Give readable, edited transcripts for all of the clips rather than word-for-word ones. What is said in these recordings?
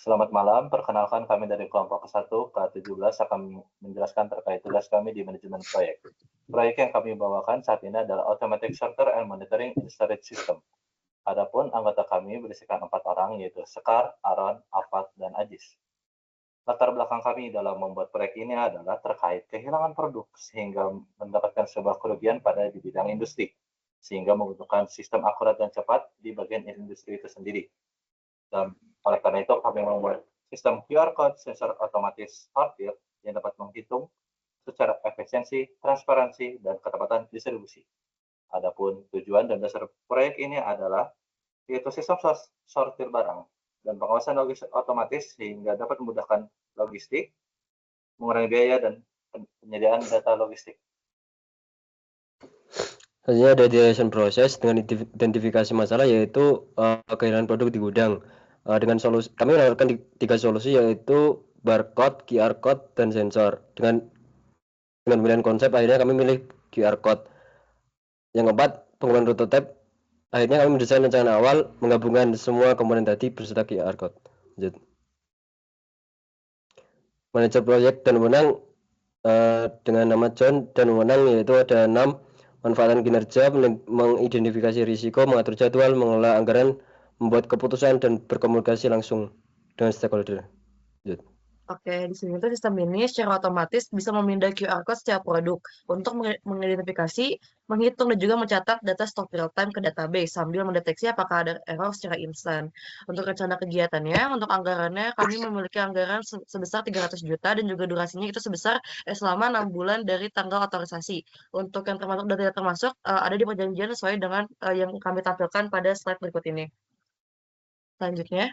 Selamat malam, perkenalkan kami dari kelompok ke-1 K17 akan menjelaskan terkait tugas kami di manajemen proyek. Proyek yang kami bawakan saat ini adalah Automatic Sorter and Monitoring in Storage System. Adapun anggota kami berisikan 4 orang, yaitu Sekar, Aaron, Afat, dan Ajis. Latar belakang kami dalam membuat proyek ini adalah terkait kehilangan produk sehingga mendapatkan sebuah kerugian pada di bidang industri, sehingga membutuhkan sistem akurat dan cepat di bagian industri itu sendiri. Dan oleh karena itu kami membuat sistem QR code sensor otomatis sortir yang dapat menghitung secara efisiensi, transparansi, dan ketepatan distribusi. Adapun tujuan dan dasar proyek ini adalah yaitu sistem sortir barang dan pengawasan logistik otomatis sehingga dapat memudahkan logistik, mengurangi biaya dan penyediaan data logistik. Selanjutnya ada ideation proses dengan identifikasi masalah yaitu kehilangan produk di gudang. Dengan solusi kami menawarkan 3 solusi yaitu barcode, QR code, dan sensor. Dengan pilihan konsep akhirnya kami milih QR code. Yang keempat, penggunaan prototype. Akhirnya kami mendesain rencana awal menggabungkan semua komponen tadi beserta QR code. Lanjut. Manajer proyek dan wewenang dengan nama John dan wewenang yaitu ada 6: manfaatkan kinerja, mengidentifikasi risiko, mengatur jadwal, mengelola anggaran, membuat keputusan, dan berkomunikasi langsung dengan stakeholder. Lanjut. Oke, di sini tuh sistem ini secara otomatis bisa memindah QR code setiap produk untuk mengidentifikasi, menghitung, dan juga mencatat data stok real time ke database sambil mendeteksi apakah ada error secara instan. Untuk rencana kegiatannya, untuk anggarannya kami memiliki anggaran sebesar 300 juta dan juga durasinya itu sebesar selama 6 bulan dari tanggal otorisasi. Untuk yang termasuk dan tidak termasuk ada di perjanjian sesuai dengan yang kami tampilkan pada slide berikut ini. Selanjutnya.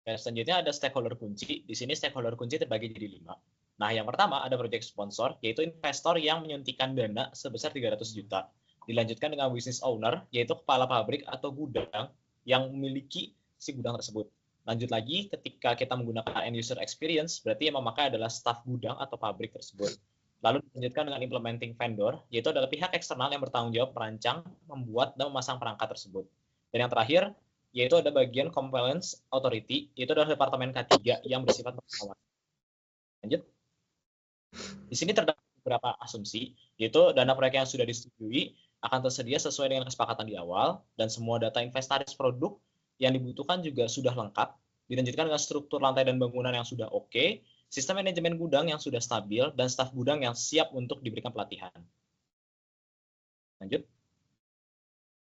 Dan selanjutnya ada stakeholder kunci. Di sini stakeholder kunci terbagi jadi 5. Nah, yang pertama ada project sponsor, yaitu investor yang menyuntikkan dana sebesar 300 juta. Dilanjutkan dengan business owner, yaitu kepala pabrik atau gudang yang memiliki si gudang tersebut. Lanjut lagi, ketika kita menggunakan end user experience, berarti yang memakai adalah staf gudang atau pabrik tersebut. Lalu dilanjutkan dengan implementing vendor, yaitu adalah pihak eksternal yang bertanggung jawab merancang, membuat, dan memasang perangkat tersebut. Dan yang terakhir, yaitu ada bagian compliance authority, yaitu adalah departemen K3 yang bersifat pengawas. Lanjut. Di sini terdapat beberapa asumsi, yaitu dana proyek yang sudah disetujui akan tersedia sesuai dengan kesepakatan di awal, dan semua data inventaris produk yang dibutuhkan juga sudah lengkap, dilanjutkan dengan struktur lantai dan bangunan yang sudah oke, sistem manajemen gudang yang sudah stabil, dan staf gudang yang siap untuk diberikan pelatihan. Lanjut.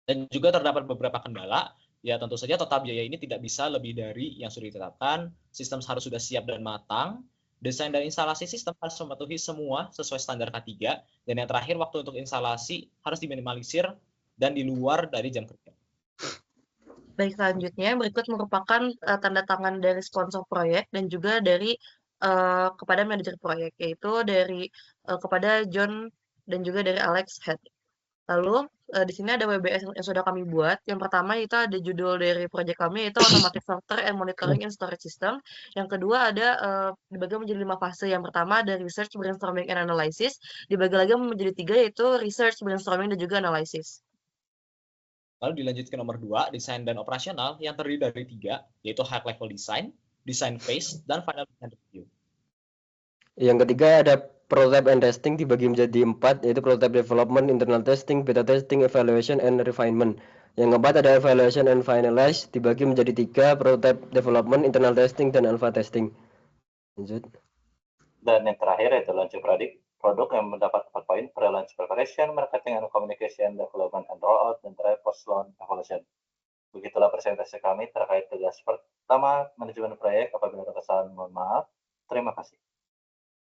Dan juga terdapat beberapa kendala. Ya tentu saja total biaya ini tidak bisa lebih dari yang sudah ditetapkan, sistem harus sudah siap dan matang, desain dan instalasi sistem harus mematuhi semua sesuai standar K3, dan yang terakhir waktu untuk instalasi harus diminimalisir dan di luar dari jam kerja. Baik, selanjutnya berikut merupakan tanda tangan dari sponsor proyek dan juga dari kepada manajer proyek, yaitu dari kepada John dan juga dari Alex Head. Lalu di sini ada WBS yang sudah kami buat. Yang pertama itu ada judul dari proyek kami yaitu Automatic Sorter and Monitoring in Storage System. Yang kedua ada dibagi menjadi 5 fase. Yang pertama ada Research, Brainstorming, and Analysis. Dibagi lagi menjadi 3 yaitu Research, Brainstorming, dan juga Analysis. Lalu dilanjutkan nomor 2, desain dan operasional yang terdiri dari 3, yaitu high level design, design phase, dan final design review. Yang ketiga ada prototype and testing dibagi menjadi 4, yaitu prototype development, internal testing, beta testing, evaluation, and refinement. Yang keempat ada evaluation and finalize dibagi menjadi 3, prototype development, internal testing, dan alpha testing. Lanjut. Dan yang terakhir yaitu launching produk yang mendapat 4 poin: pre-launch preparation, marketing and communication, development and rollout, dan terakhir post-launch evaluation. Begitulah presentasi kami terkait tugas pertama manajemen proyek. Apabila ada kesalahan, mohon maaf. Terima kasih.